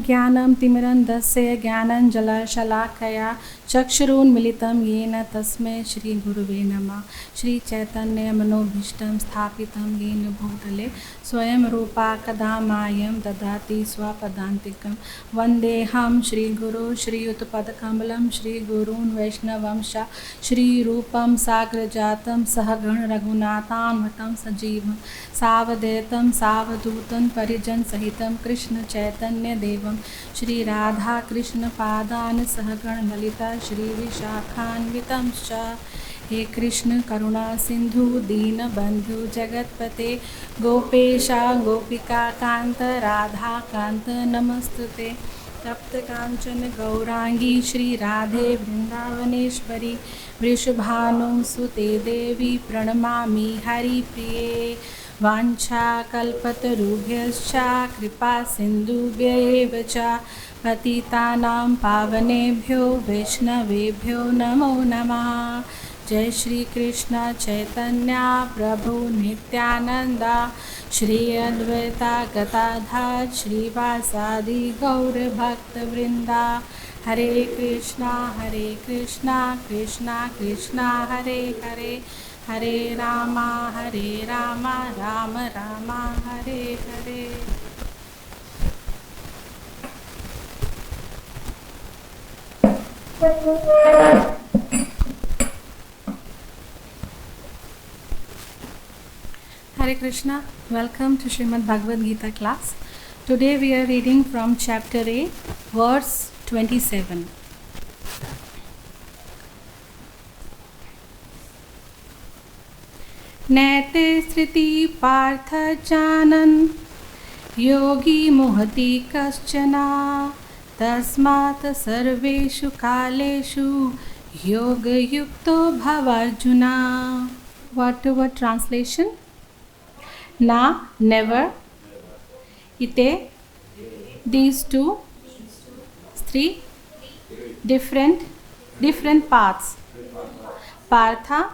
ज्ञानं तिमिरन्धस्य ज्ञानञ्जनशलाकया चक्षुरुन्मीलितं येन तस्मै श्रीगुरुवे नमः। श्रीचैतन्यमनोभीष्टं स्थापितं येन भूतले स्वयं रूपा कदा मायं ददाति स्वपदान्तिकं। वन्देऽहं श्रीगुरो श्रीयुतपदकमलं श्रीगुरून् वैष्णवंश श्रीरूपं साग्रजातं सहगण रघुनाथान्वितं सजीवं सावधूतं सावधूतं परिजनसहितं कृष्णचैतन्यदेवं श्रीराधाकृष्णपादान् सहगण ललिता श्रीविशाखान्वितं च। हे कृष्ण करुणा सिंधु दीनबंधु जगतपते गोपेशा गोपिका कांत राधा कांत नमस्तुते। तप्त कांचन गौरांगी श्री राधे वृंदावनेश्वरी वृषभानुसुते देवी प्रणमामि हरिप्रिये। वाञ्छाकल्पतरुभ्यश्च कृपा सिन्धुभ्यैव च पतितानां पावनेभ्यो वैष्णवेभ्यो नमो नमः। जय श्री कृष्ण चैतन्य प्रभु नित्यानंद श्री अद्वैता गदाधर श्रीवासादि गौर भक्तवृंदा। हरे Krishna Krishna Krishna Hare Hare Hare Rama Ram Ram Hare Hare. Hare Krishna, welcome to Srimad Bhagavad Gita class. Today we are reading from chapter 8, verse 27. नैते स्थिति पार्थ जानन् योगी मोहति कश्चन तस्मात् सर्वेषु कालेषु योगयुक्तो भव Arjun. What translation? Na, never. Ite, these two, three different paths. Partha,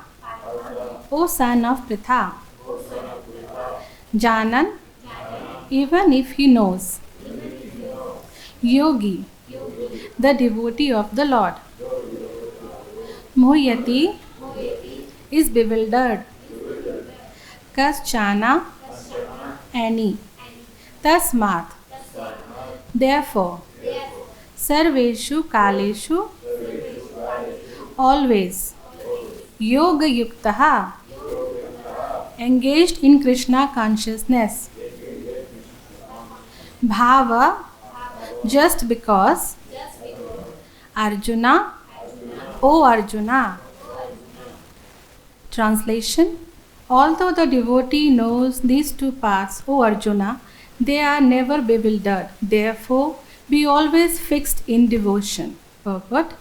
O son of Pritha. Janan, even if he knows. Yogi, the devotee of the Lord. Mohyati is bewildered. Kaschana, any. Tasmat, therefore. Sarveshu kaleshu, always. Yoga yuktaha, engaged in Krishna consciousness. Bhava, just because. Arjuna, O Arjuna. Translation: although the devotee knows these two paths, O Arjuna, they are never bewildered. Therefore, be always fixed in devotion. Purport: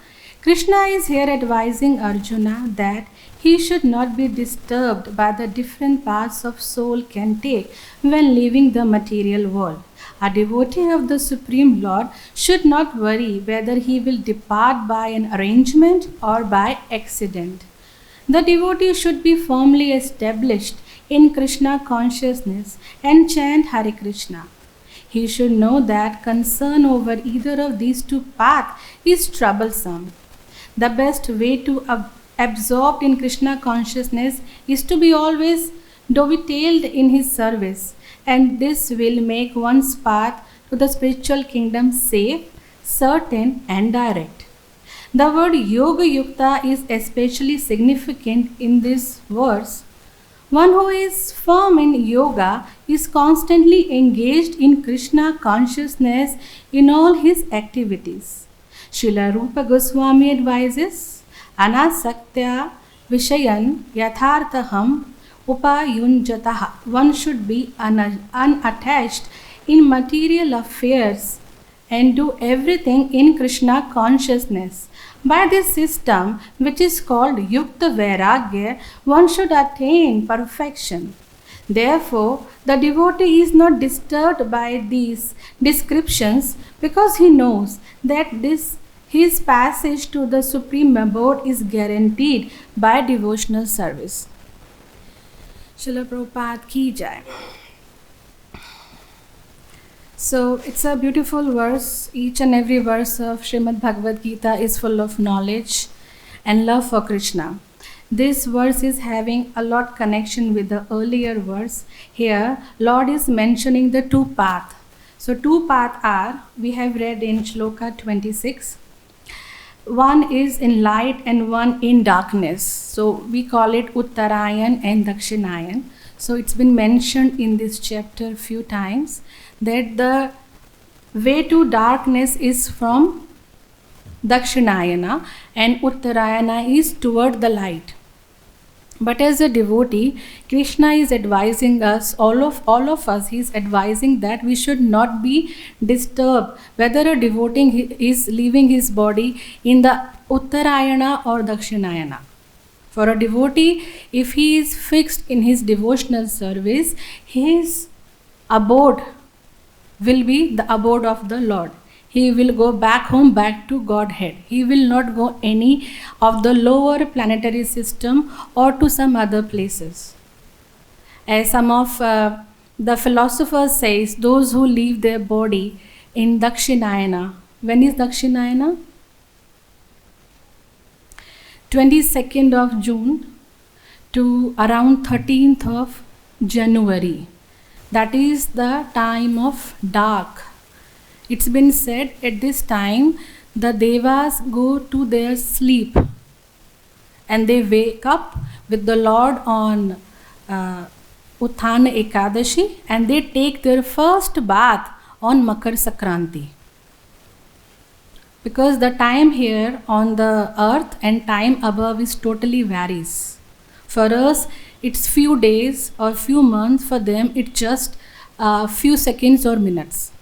Krishna is here advising Arjuna that he should not be disturbed by the different paths of soul can take when leaving the material world. A devotee of the Supreme Lord should not worry whether he will depart by an arrangement or by accident. The devotee should be firmly established in Krishna consciousness and chant Hare Krishna. He should know that concern over either of these two paths is troublesome. The best way to absorb in Krishna consciousness is to be always dovetailed in his service, and this will make one's path to the spiritual kingdom safe, certain and direct. The word Yoga Yukta is especially significant in this verse. One who is firm in yoga is constantly engaged in Krishna consciousness in all his activities. Srila Rupa Goswami advises, Anasaktya Vishayan Yatharthaham Upayunjataha. One should be unattached in material affairs and do everything in Krishna consciousness. By this system, which is called Yukta Vairagya, one should attain perfection. Therefore, the devotee is not disturbed by these descriptions because he knows that his passage to the Supreme Abode is guaranteed by devotional service. Srila Prabhupada ki jai. So it's a beautiful verse. Each and every verse of Srimad Bhagavad Gita is full of knowledge and love for Krishna. This verse is having a lot connection with the earlier verse. Here, Lord is mentioning the two paths. So two paths are, we have read in Shloka 26. One is in light and one in darkness. So we call it Uttarayan and Dakshinayan. So it's been mentioned in this chapter few times that the way to darkness is from Dakshinayana and Uttarayana is toward the light. But as a devotee, Krishna is advising us, all of us, he is advising that we should not be disturbed whether a devotee is leaving his body in the Uttarayana or Dakshinayana. For a devotee, if he is fixed in his devotional service, his abode will be the abode of the Lord. He will go back home, back to Godhead. He will not go any of the lower planetary system or to some other places. As some of the philosophers says, those who leave their body in Dakshinayana. When is Dakshinayana? 22nd of June to around 13th of January. That is the time of dark. It's been said at this time the devas go to their sleep and they wake up with the Lord on Utthana Ekadashi and they take their first bath on Makar Sankranti. Because the time here on the earth and time above is totally varies. For us, it's few days or few months. For them, it's just a few seconds or minutes.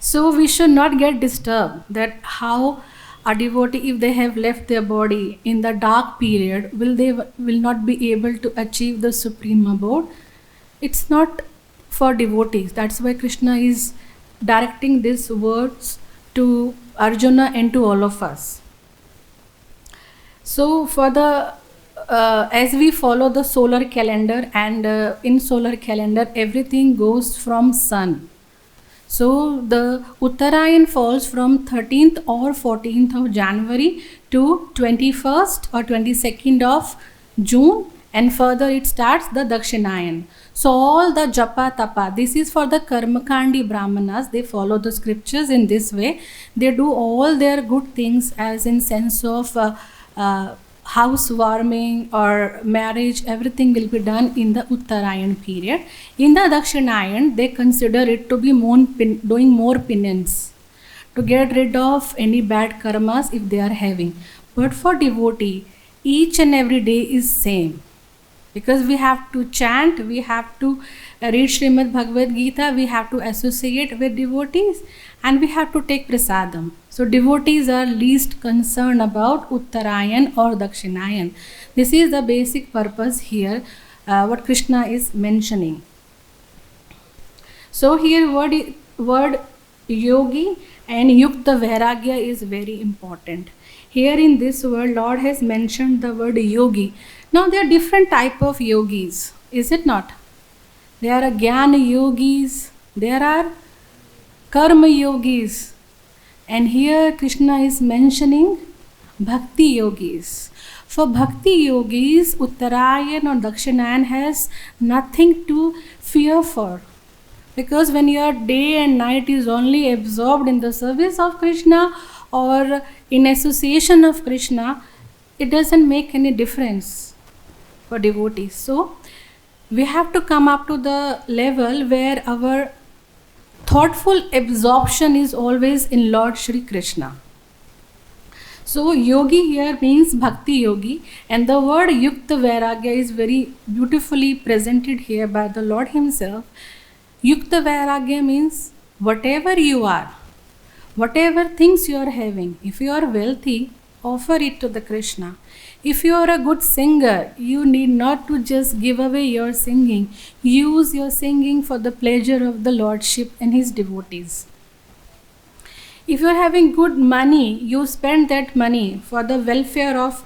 So we should not get disturbed that how a devotee, if they have left their body in the dark period, will not be able to achieve the supreme abode. It's not for devotees. That's why Krishna is directing these words to Arjuna and to all of us. So for the as we follow the solar calendar and in solar calendar everything goes from sun. So the Uttarayan falls from 13th or 14th of January to 21st or 22nd of June and further it starts the Dakshinayan. So all the japa tapa, this is for the Karmakandi Brahmanas, they follow the scriptures in this way. They do all their good things as in sense of housewarming or marriage, everything will be done in the Uttarayan period. In the Dakshinayan, they consider it to be doing more penance, to get rid of any bad karmas if they are having. But for devotee, each and every day is same. Because we have to chant, we have to read Srimad Bhagavad Gita, we have to associate with devotees and we have to take prasadam. So devotees are least concerned about Uttarayan or Dakshinayan. This is the basic purpose here, what Krishna is mentioning. So here word yogi and yukta vairagya is very important. Here in this word, Lord has mentioned the word yogi. Now there are different type of yogis, is it not? There are jnana yogis, there are karma yogis, and here Krishna is mentioning bhakti yogis. For bhakti yogis, Uttarayan or Dakshinayan has nothing to fear for. Because when your day and night is only absorbed in the service of Krishna or in association of Krishna, it doesn't make any difference for devotees. So we have to come up to the level where our thoughtful absorption is always in Lord Shri Krishna. So yogi here means bhakti yogi, and the word yukta vairagya is very beautifully presented here by the Lord himself. Yukta vairagya means whatever you are, whatever things you are having, if you are wealthy, offer it to the Krishna. If you are a good singer, you need not to just give away your singing. Use your singing for the pleasure of the Lordship and his devotees. If you are having good money, you spend that money for the welfare of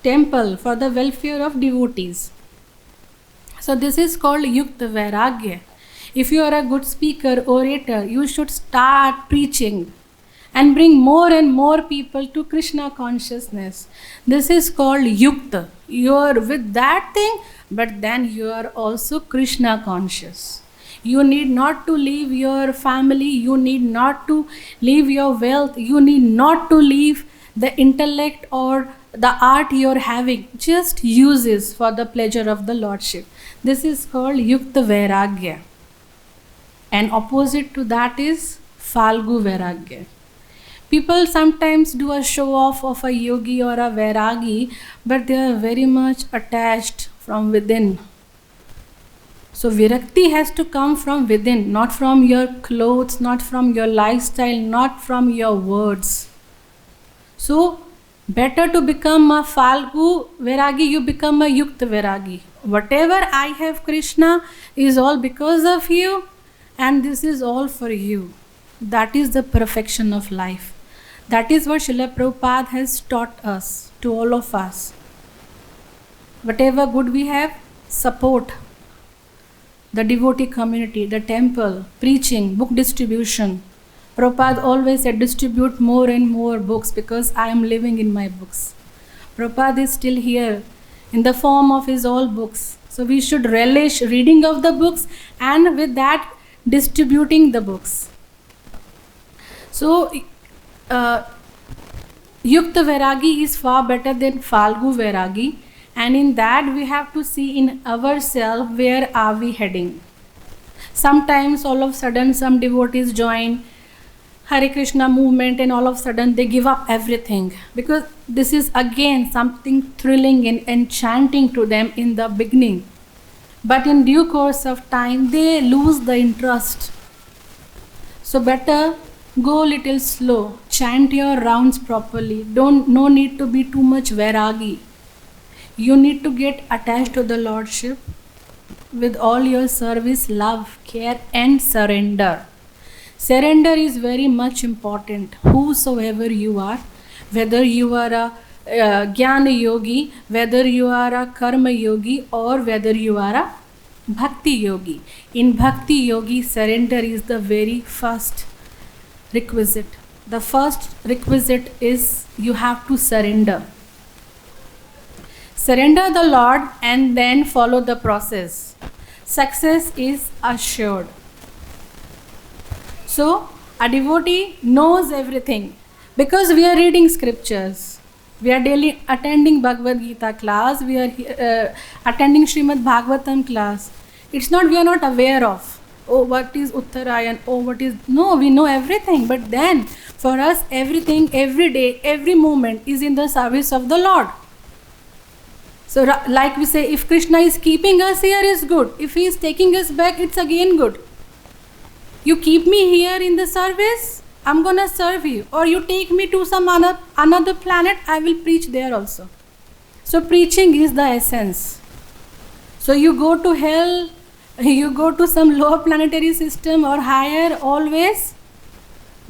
temple, for the welfare of devotees. So this is called Yukta Vairagya. If you are a good speaker, orator, you should start preaching and bring more and more people to Krishna consciousness. This is called yukta. You are with that thing, but then you are also Krishna conscious. You need not to leave your family, you need not to leave your wealth, you need not to leave the intellect or the art you are having. Just use this for the pleasure of the Lordship. This is called Yukta Vairagya. And opposite to that is Falgu Vairagya. People sometimes do a show off of a yogi or a Vairagi, but they are very much attached from within. So Virakti has to come from within, not from your clothes, not from your lifestyle, not from your words. So better to become a Falgu Vairagi, you become a Yukta Vairagi. Whatever I have, Krishna, is all because of you, and this is all for you. That is the perfection of life. That is what Srila Prabhupada has taught us, to all of us. Whatever good we have, support the devotee community, the temple, preaching, book distribution. Prabhupada always said, distribute more and more books because I am living in my books. Prabhupada is still here in the form of his all books. So we should relish reading of the books and with that distributing the books. So Yukta Vairagi is far better than Falgu Vairagi. And in that we have to see in ourselves where are we heading. Sometimes all of a sudden some devotees join Hare Krishna movement and all of a sudden they give up everything. Because this is again something thrilling and enchanting to them in the beginning. But in due course of time they lose the interest. So better go little slow. Chant your rounds properly. No need to be too much Vairagi. You need to get attached to the Lordship with all your service, love, care and surrender. Surrender is very much important. Whosoever you are, whether you are a Jnana Yogi, whether you are a Karma Yogi or whether you are a Bhakti Yogi. In Bhakti Yogi, surrender is the very first requisite. The first requisite is you have to surrender. Surrender the Lord and then follow the process. Success is assured. So, a devotee knows everything because we are reading scriptures. We are daily attending Bhagavad Gita class. We are attending Srimad Bhagavatam class. It's not we are not aware of, oh, what is Uttarayan, oh, what is... No, we know everything. But then, for us, everything, every day, every moment is in the service of the Lord. So like we say, if Krishna is keeping us here, is good. If he is taking us back, it's again good. You keep me here in the service, I'm going to serve you. Or you take me to some another planet, I will preach there also. So preaching is the essence. So you go to hell, you go to some lower planetary system or higher, always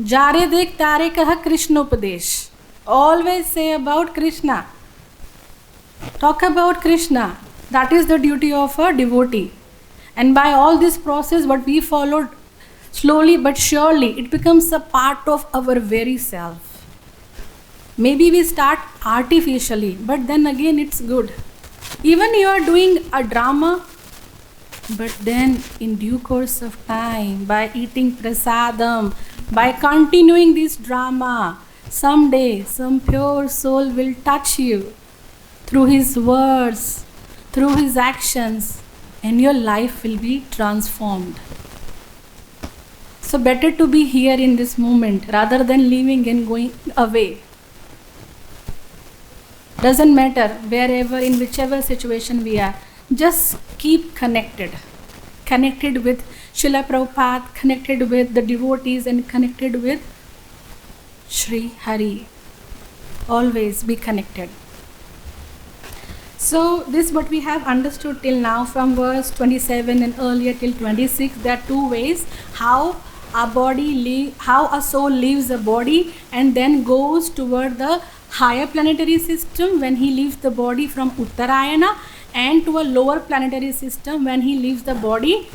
Jare Dekh Tare Kaha Krishna Upadesh. Always say about Krishna. Talk about Krishna. That is the duty of a devotee. And by all this process, what we followed, slowly but surely, it becomes a part of our very self. Maybe we start artificially, but then again it's good. Even you are doing a drama, but then in due course of time, by eating prasadam, by continuing this drama, someday some pure soul will touch you through his words, through his actions, and your life will be transformed. So better to be here in this moment rather than leaving and going away. Doesn't matter wherever, in whichever situation we are, just keep connected. Connected with Srila Prabhupada, connected with the devotees and connected with Sri Hari. Always be connected. So this is what we have understood till now from verse 27 and earlier till 26. There are two ways how a soul leaves the body and then goes toward the higher planetary system when he leaves the body from Uttarayana, and to a lower planetary system when he leaves the body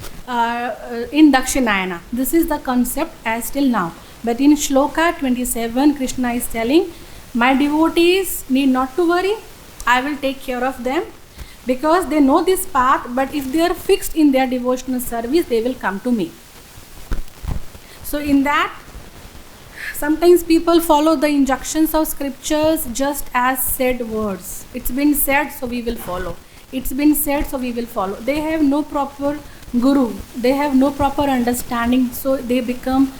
in Dakshinayana. This is the concept as till now. But in Shloka 27, Krishna is telling, my devotees need not to worry, I will take care of them, because they know this path, but if they are fixed in their devotional service, they will come to me. So in that, sometimes people follow the injunctions of scriptures just as said words. It's been said, so we will follow. It's been said, so we will follow. They have no proper guru. They have no proper understanding, so they become,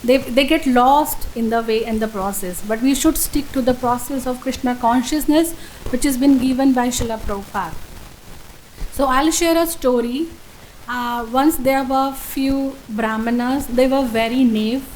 they get lost in the way and the process. But we should stick to the process of Krishna consciousness, which has been given by Srila Prabhupada. So I'll share a story. Once there were few Brahmanas. They were very naive.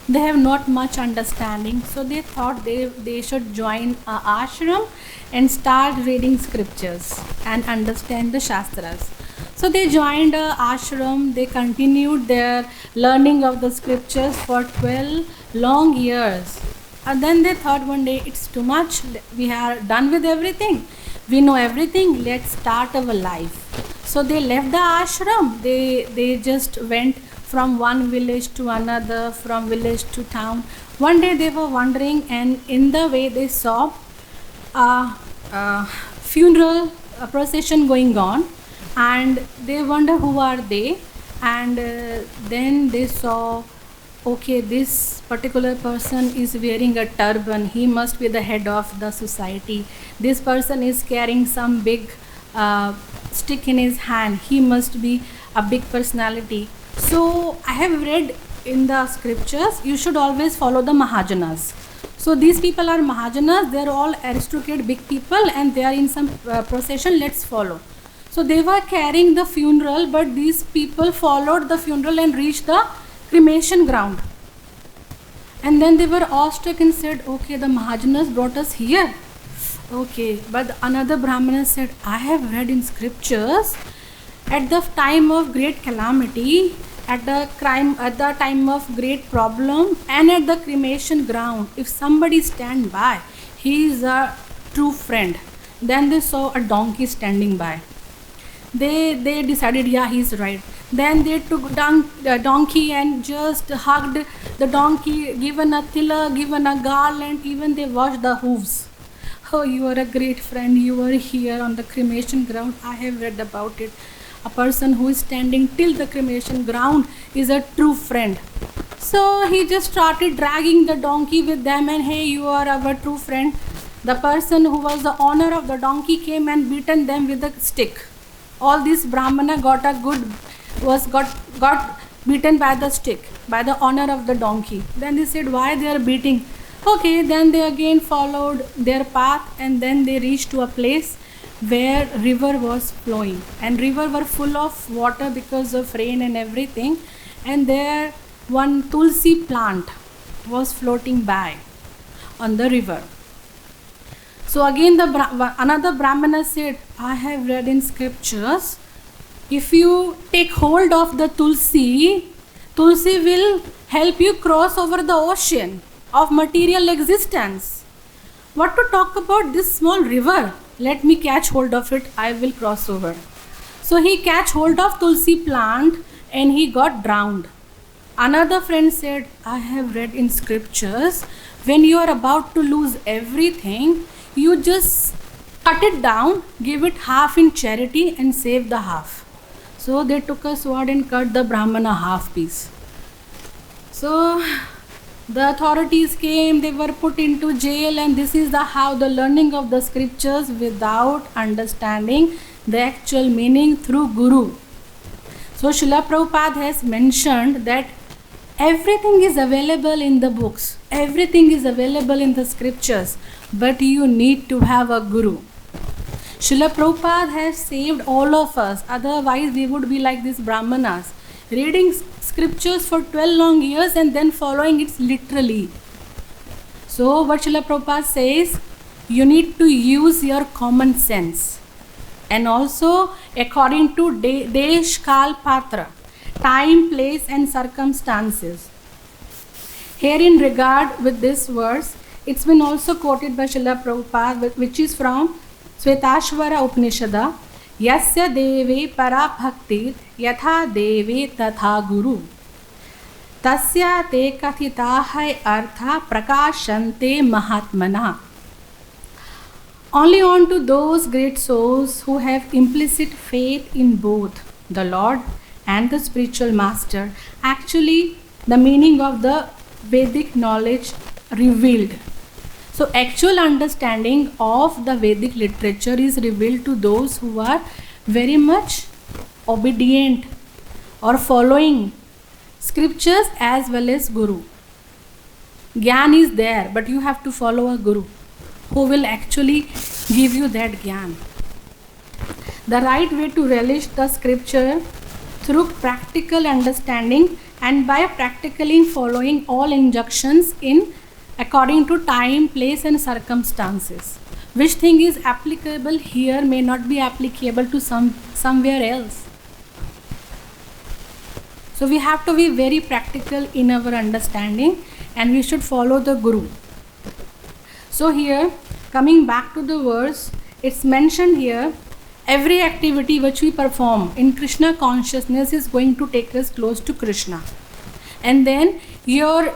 They have not much understanding, so they thought they should join a ashram and start reading scriptures and understand the Shastras. So they joined a ashram. They continued their learning of the scriptures for 12 long years. And then they thought one day, it's too much. We are done with everything. We know everything. Let's start our life. So they left the ashram. They just went from one village to another, from village to town. One day they were wandering, and in the way they saw a funeral procession going on, and they wonder who are they. And then they saw, okay, this particular person is wearing a turban. He must be the head of the society. This person is carrying some big stick in his hand. He must be a big personality. So I have read in the scriptures, you should always follow the Mahajanas. So these people are Mahajanas. They are all aristocrat, big people, and they are in some procession. Let's follow. So they were carrying the funeral, but these people followed the funeral and reached the cremation ground. And then they were awestruck and said, okay, the Mahajanas brought us here. Okay, but another Brahmana said, I have read in scriptures, at the time of great calamity, at the time of great problem, and at the cremation ground, if somebody stand by, he is a true friend. Then they saw a donkey standing by. They decided, yeah, he's right. Then they took the donkey and just hugged the donkey, given a tilak, given a garland, even they washed the hooves. Oh, you are a great friend. You are here on the cremation ground. I have read about it. A person who is standing till the cremation ground is a true friend. So he just started dragging the donkey with them, and hey, you are our true friend. The person who was the owner of the donkey came and beaten them with a stick. All these Brahmana got beaten by the stick, by the owner of the donkey. Then they said, why they are beating? Okay, then they again followed their path, and then they reached to a place where river was flowing, and river were full of water because of rain and everything, and there one tulsi plant was floating by on the river. So again another Brahmana said, I have read in scriptures, if you take hold of the tulsi will help you cross over the ocean of material existence. What to talk about this small river? Let me catch hold of it, I will cross over. So he catch hold of tulsi plant and he got drowned. Another friend said, I have read in scriptures, when you are about to lose everything, you just cut it down, give it half in charity and save the half. So they took a sword and cut the Brahmana half piece. So the authorities came, they were put into jail, and this is how the learning of the scriptures without understanding the actual meaning through Guru. So Srila Prabhupada has mentioned that everything is available in the books, everything is available in the scriptures, but you need to have a Guru. Srila Prabhupada has saved all of us, otherwise we would be like these Brahmanas, reading scriptures for 12 long years and then following it literally. So what Srila Prabhupada says, you need to use your common sense, and also according to Desh, Kal, Patra, time, place and circumstances. Here in regard with this verse, it's been also quoted by Srila Prabhupada, which is from Svetashvara Upanishada, Yasya Deve Para Bhaktir Yatha Deve Tatha Guru. Tasya te kathitahai artha prakashante mahatmana. Only unto those great souls who have implicit faith in both the Lord and the spiritual master, actually the meaning of the Vedic knowledge revealed. So actual understanding of the Vedic literature is revealed to those who are very much obedient or following scriptures as well as Guru. Gyan is there, but you have to follow a Guru who will actually give you that Gyan. The right way to relish the scripture through practical understanding and by practically following all injunctions in according to time, place and circumstances. Which thing is applicable here may not be applicable to somewhere else. So we have to be very practical in our understanding and we should follow the Guru. So here, coming back to the verse, it's mentioned here, every activity which we perform in Krishna consciousness is going to take us close to Krishna. And then your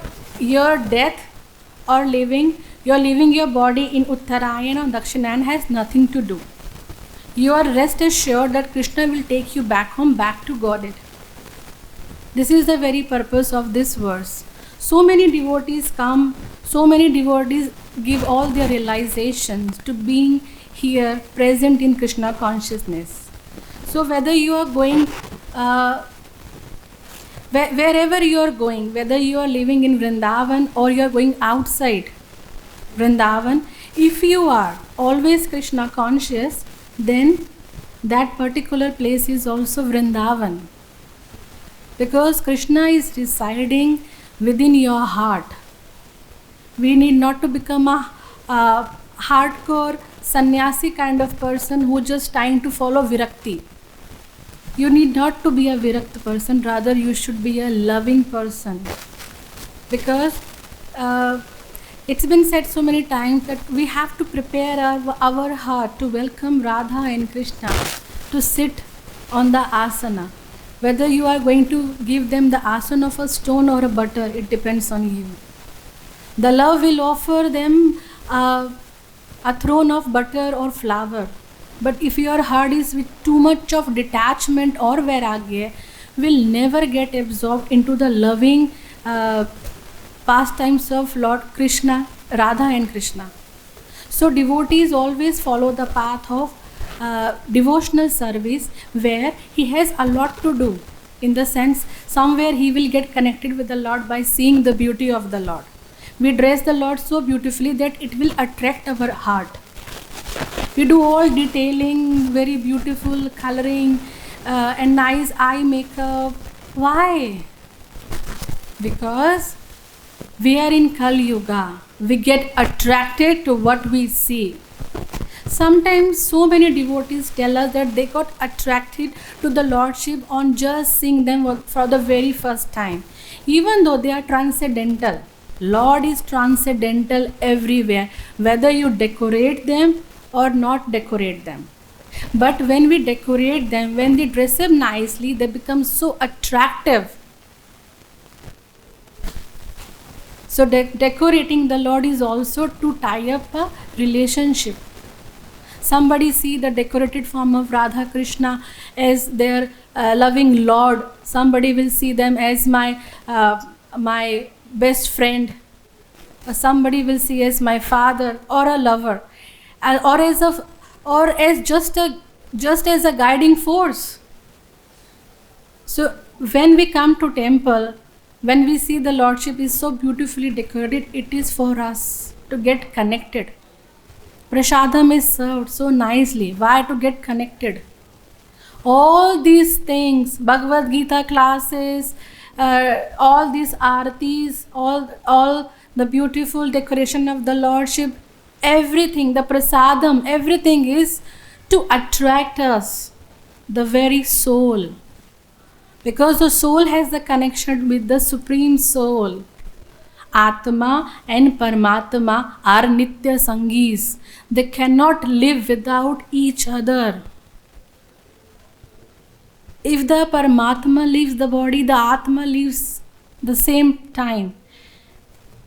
death or you're leaving your body in Uttarayan or Dakshinan has nothing to do. You are rest assured that Krishna will take you back home, back to Godhead. This is the very purpose of this verse. So many devotees come, so many devotees give all their realizations to being here present in Krishna consciousness. So whether you are going, wherever you are going, whether you are living in Vrindavan or you are going outside Vrindavan, if you are always Krishna conscious, then that particular place is also Vrindavan. Because Krishna is residing within your heart. We need not to become a hardcore sannyasi kind of person who just trying to follow virakti. You need not to be a virakta person, rather you should be a loving person. Because it's been said so many times that we have to prepare our heart to welcome Radha and Krishna to sit on the asana. Whether you are going to give them the asana of a stone or a butter, it depends on you. The love will offer them a throne of butter or flour. But if your heart is with too much of detachment or vairagya, will never get absorbed into the loving pastimes of Lord Krishna, Radha and Krishna. So devotees always follow the path of devotional service where he has a lot to do. In the sense, somewhere he will get connected with the Lord by seeing the beauty of the Lord. We dress the Lord so beautifully that it will attract our heart. We do all detailing, very beautiful coloring and nice eye makeup. Why? Because we are in Kali Yuga. We get attracted to what we see. Sometimes so many devotees tell us that they got attracted to the Lordship on just seeing them for the very first time. Even though they are transcendental. Lord is transcendental everywhere, whether you decorate them or not decorate them. But when we decorate them, when they dress up nicely, they become so attractive. So decorating the Lord is also to tie up a relationship. Somebody see the decorated form of Radha Krishna as their loving Lord. Somebody will see them as my best friend. Somebody will see as my father or a lover, or as just as a guiding force. So when we come to temple, when we see the Lordship is so beautifully decorated, it is for us to get connected. Prasadam is served so nicely. Why? To get connected. All these things, Bhagavad Gita classes, all these aartis, all the beautiful decoration of the Lordship, everything, the prasadam, everything is to attract us, the very soul. Because the soul has the connection with the Supreme Soul. Atma and Paramatma are Nitya Sangis. They cannot live without each other. If the Paramatma leaves the body, the Atma leaves the same time.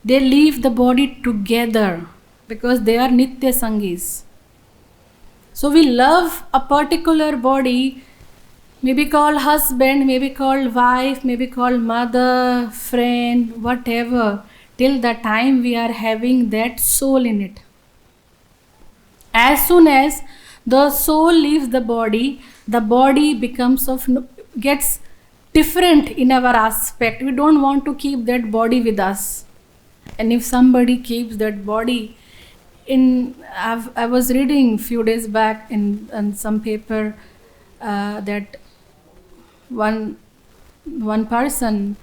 They leave the body together because they are Nitya Sangis. So we love a particular body, maybe called husband, maybe called wife, maybe called mother, friend, whatever, till the time we are having that soul in it. As soon as the soul leaves the body gets different in our aspect. We don't want to keep that body with us. And if somebody keeps that body I was reading few days back in some paper that one person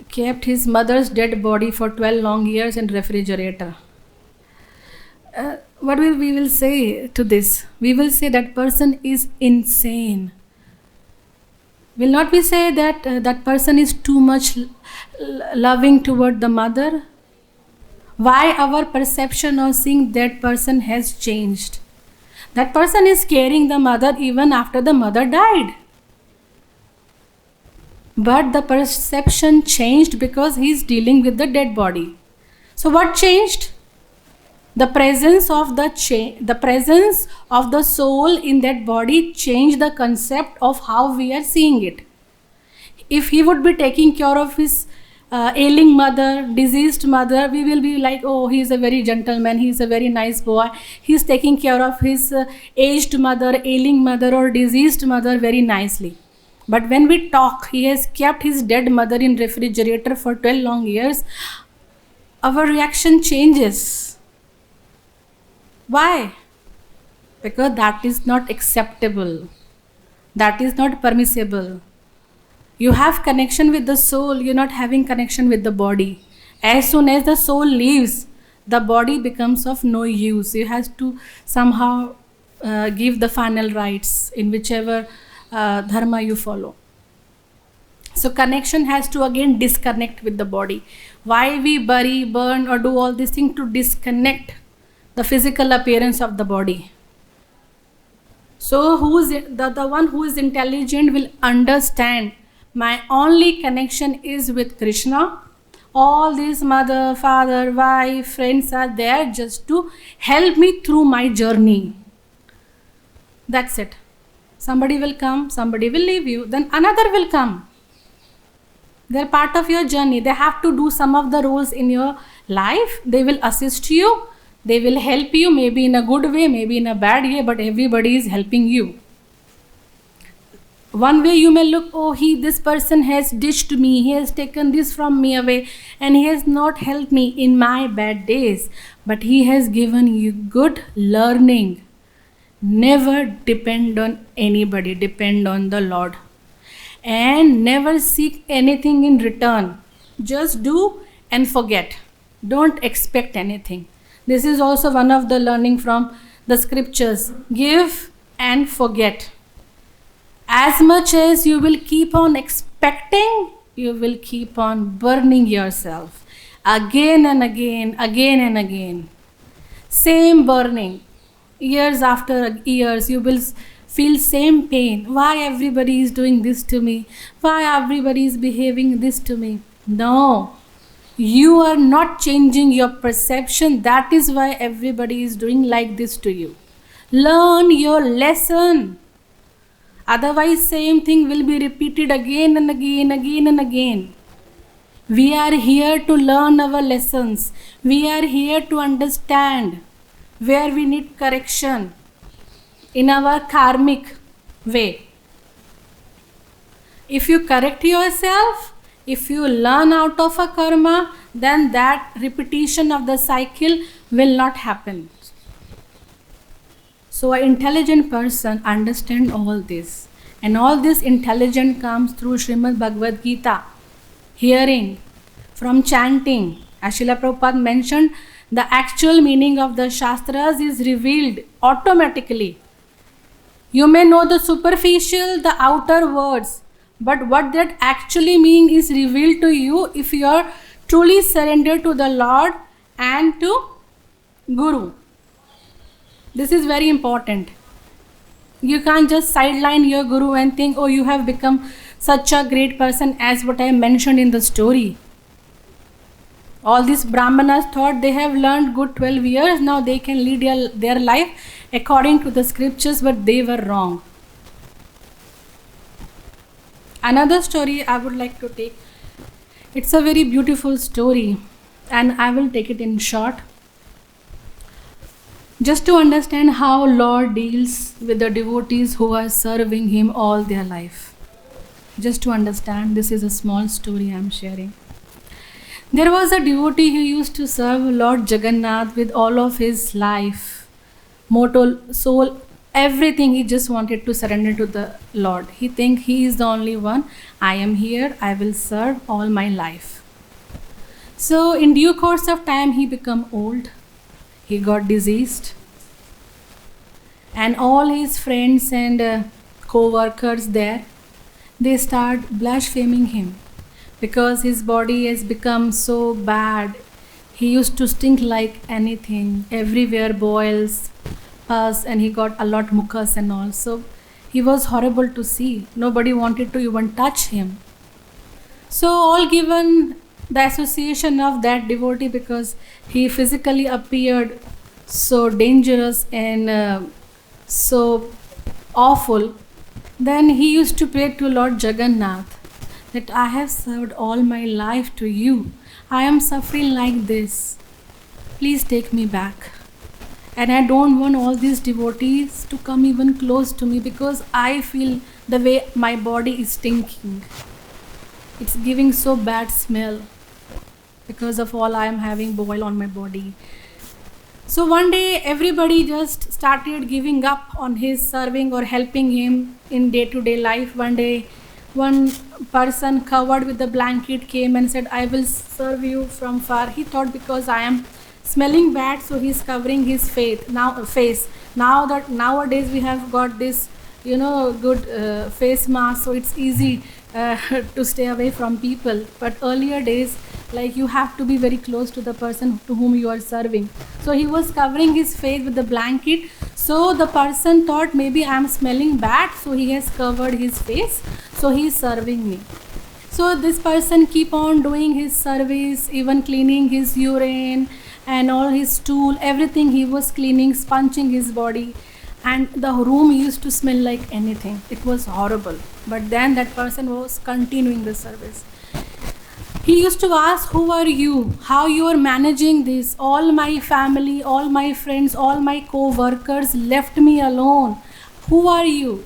kept his mother's dead body for 12 long years in refrigerator. What we will say to this? We will say that person is insane. Will not we say that that person is too much loving toward the mother? Why our perception of seeing that person has changed? That person is carrying the mother even after the mother died. But the perception changed because he is dealing with the dead body. So what changed? The presence of the soul in that body changed the concept of how we are seeing it. If he would be taking care of his ailing mother, diseased mother, we will be like, oh, he is a very gentleman, he is a very nice boy, he is taking care of his aged mother, ailing mother or diseased mother very nicely. But when we talk, he has kept his dead mother in refrigerator for 12 long years, our reaction changes. Why? Because that is not acceptable. That is not permissible. You have connection with the soul, you're not having connection with the body. As soon as the soul leaves, the body becomes of no use. You have to somehow give the final rites in whichever dharma you follow. So connection has to again disconnect with the body. Why we bury, burn or do all these things? To disconnect the physical appearance of the body. So the one who is intelligent will understand my only connection is with Krishna. All these mother, father, wife, friends are there just to help me through my journey. That's it. Somebody will come, somebody will leave you, then another will come. They're part of your journey. They have to do some of the roles in your life. They will assist you. They will help you, maybe in a good way, maybe in a bad way, but everybody is helping you. One way you may look, oh, this person has ditched me, he has taken this from me away, and he has not helped me in my bad days, but he has given you good learning. Never depend on anybody, depend on the Lord. And never seek anything in return. Just do and forget. Don't expect anything. This is also one of the learning from the scriptures. Give and forget. As much as you will keep on expecting, you will keep on burning yourself. Again and again, again and again. Same burning. Years after years, you will feel same pain. Why everybody is doing this to me? Why everybody is behaving this to me? No. You are not changing your perception. That is why everybody is doing like this to you. Learn your lesson. Otherwise, same thing will be repeated again and again, again and again. We are here to learn our lessons. We are here to understand where we need correction in our karmic way. If you correct yourself, if you learn out of a karma, then that repetition of the cycle will not happen. So an intelligent person understands all this. And all this intelligence comes through Srimad Bhagavad Gita, hearing, from chanting. As Srila Prabhupada mentioned, the actual meaning of the Shastras is revealed automatically. You may know the superficial, the outer words, but what that actually means is revealed to you if you are Truly surrender to the Lord and to Guru. This is very important. You can't just sideline your Guru and think, oh, you have become such a great person as what I mentioned in the story. All these Brahmanas thought they have learned good 12 years, now they can lead their life according to the scriptures, but they were wrong. Another story I would like to take. It's a very beautiful story and I will take it in short. Just to understand how Lord deals with the devotees who are serving Him all their life. Just to understand, this is a small story I am sharing. There was a devotee who used to serve Lord Jagannath with all of his life, mortal soul, everything. He just wanted to surrender to the Lord. He think He is the only one. I am here, I will serve all my life. So in due course of time, he became old. He got diseased. And all his friends and co-workers there, they start blaspheming him because his body has become so bad. He used to stink like anything. Everywhere boils, pus, and he got a lot mucus and all. So he was horrible to see. Nobody wanted to even touch him. So all given the association of that devotee because he physically appeared so dangerous and so awful. Then he used to pray to Lord Jagannath that I have served all my life to you. I am suffering like this. Please take me back. And I don't want all these devotees to come even close to me because I feel the way my body is stinking. It's giving so bad smell because of all I am having boil on my body. So one day everybody just started giving up on his serving or helping him in day-to-day life. One day one person covered with the blanket came and said, I will serve you from far. He thought because I am smelling bad, so he's covering his face. Now that nowadays we have got this, good face mask, so it's easy to stay away from people. But earlier days, like you have to be very close to the person to whom you are serving. So he was covering his face with the blanket. So the person thought maybe I am smelling bad, so he has covered his face. So he is serving me. So this person keep on doing his service, even cleaning his urine and all his stool, everything he was cleaning, sponging his body. And the room used to smell like anything. It was horrible. But then that person was continuing the service. He used to ask, who are you? How you are managing this? All my family, all my friends, all my co-workers left me alone. Who are you?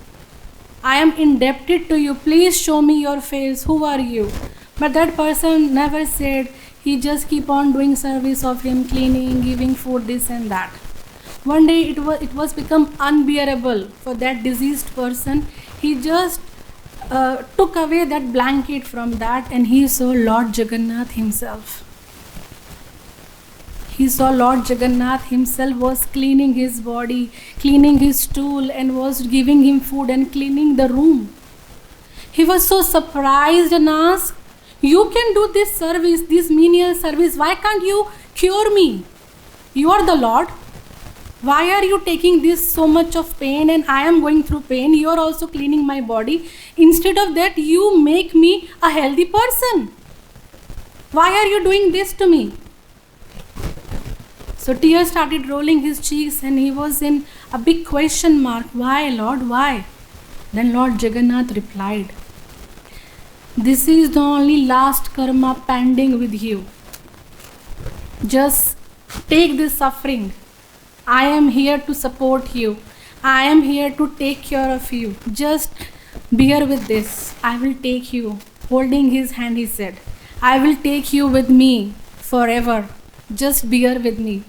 I am indebted to you. Please show me your face. Who are you? But that person never said. He just keep on doing service of him, cleaning, giving food, this and that. One day it was become unbearable for that diseased person. He just took away that blanket from that and he saw Lord Jagannath himself. He saw Lord Jagannath himself was cleaning his body, cleaning his stool and was giving him food and cleaning the room. He was so surprised and asked, you can do this service, this menial service. Why can't you cure me? You are the Lord. Why are you taking this so much of pain and I am going through pain? You are also cleaning my body. Instead of that, you make me a healthy person. Why are you doing this to me? So tears started rolling his cheeks and he was in a big question mark. Why, Lord? Why? Then Lord Jagannath replied, this is the only last karma pending with you. Just take this suffering. I am here to support you. I am here to take care of you. Just bear with this. I will take you. Holding his hand, he said, I will take you with me forever. Just bear with me.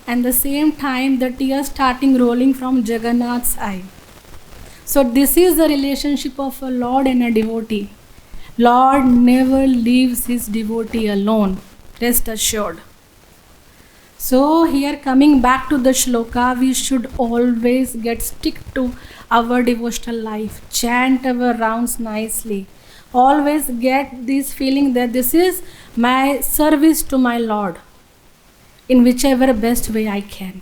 And the same time, the tears starting rolling from Jagannath's eye. So this is the relationship of a Lord and a devotee. Lord never leaves his devotee alone. Rest assured. So here coming back to the shloka, we should always stick to our devotional life. Chant our rounds nicely. always get this feeling that this is my service to my Lord in whichever best way I can.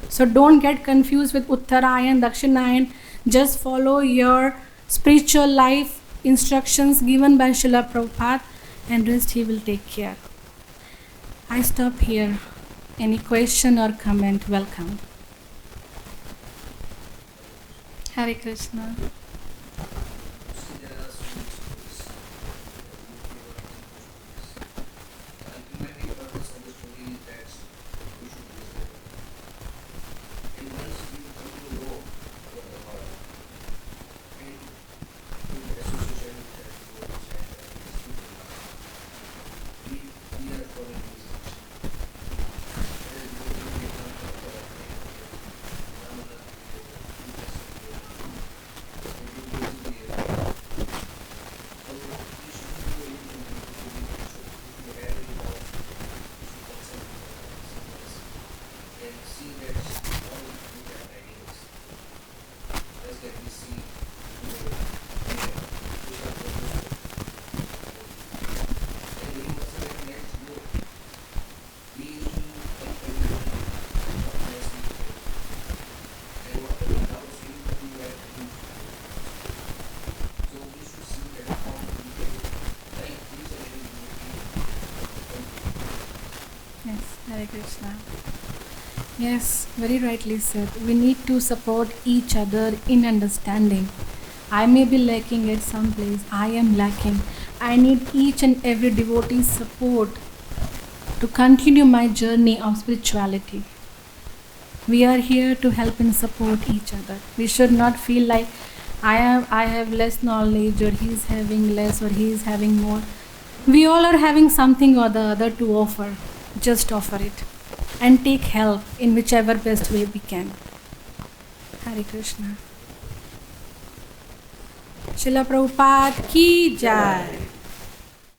So don't get confused with Uttarayan, Dakshinayan. Just follow your spiritual life instructions given by Srila Prabhupada, and rest He will take care. I stop here. Any question or comment, welcome. Hare Krishna. Hare Krishna. Yes, very rightly said. We need to support each other in understanding. I may be lacking at some place. I am lacking. I need each and every devotee's support to continue my journey of spirituality. We are here to help and support each other. We should not feel like I have less knowledge, or he is having less, or he is having more. We all are having something or the other to offer. Just offer it and take help in whichever best way we can. Hare Krishna. Srila Prabhupada ki jai.